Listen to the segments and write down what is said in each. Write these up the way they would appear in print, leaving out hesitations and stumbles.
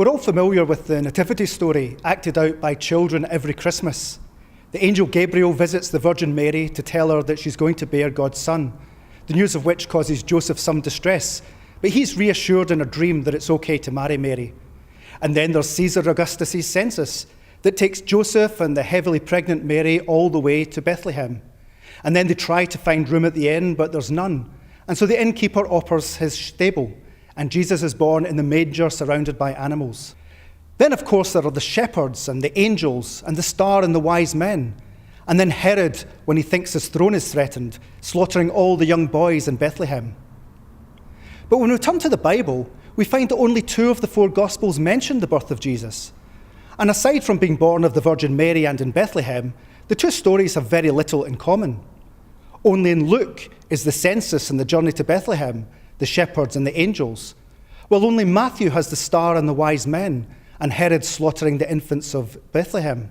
We're all familiar with the nativity story acted out by children every Christmas. The angel Gabriel visits the Virgin Mary to tell her that she's going to bear God's son, the news of which causes Joseph some distress, but he's reassured in a dream that it's okay to marry Mary. And then there's Caesar Augustus' census that takes Joseph and the heavily pregnant Mary all the way to Bethlehem. And then they try to find room at the inn, but there's none. And so the innkeeper offers his stable, and Jesus is born in the manger surrounded by animals. Then, of course, there are the shepherds and the angels and the star and the wise men. And then Herod, when he thinks his throne is threatened, slaughtering all the young boys in Bethlehem. But when we turn to the Bible, we find that only 2 of the 4 Gospels mention the birth of Jesus. And aside from being born of the Virgin Mary and in Bethlehem, the 2 stories have very little in common. Only in Luke is the census and the journey to Bethlehem, the shepherds and the angels, while only Matthew has the star and the wise men, and Herod slaughtering the infants of Bethlehem.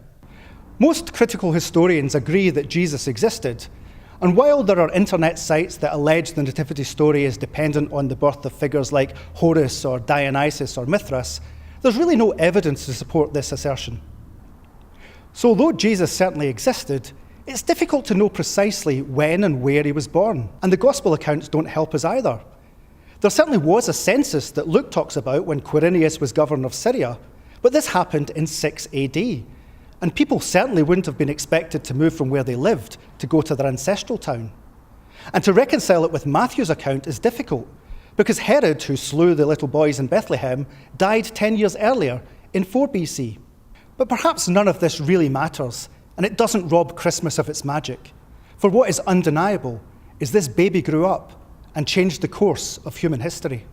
Most critical historians agree that Jesus existed, and while there are internet sites that allege the nativity story is dependent on the birth of figures like Horus or Dionysus or Mithras, there's really no evidence to support this assertion. So although Jesus certainly existed, it's difficult to know precisely when and where he was born, and the gospel accounts don't help us either. There certainly was a census that Luke talks about when Quirinius was governor of Syria, but this happened in 6 AD, and people certainly wouldn't have been expected to move from where they lived to go to their ancestral town. And to reconcile it with Matthew's account is difficult, because Herod, who slew the little boys in Bethlehem, died 10 years earlier in 4 BC. But perhaps none of this really matters, and it doesn't rob Christmas of its magic. For what is undeniable is this baby grew up and changed the course of human history.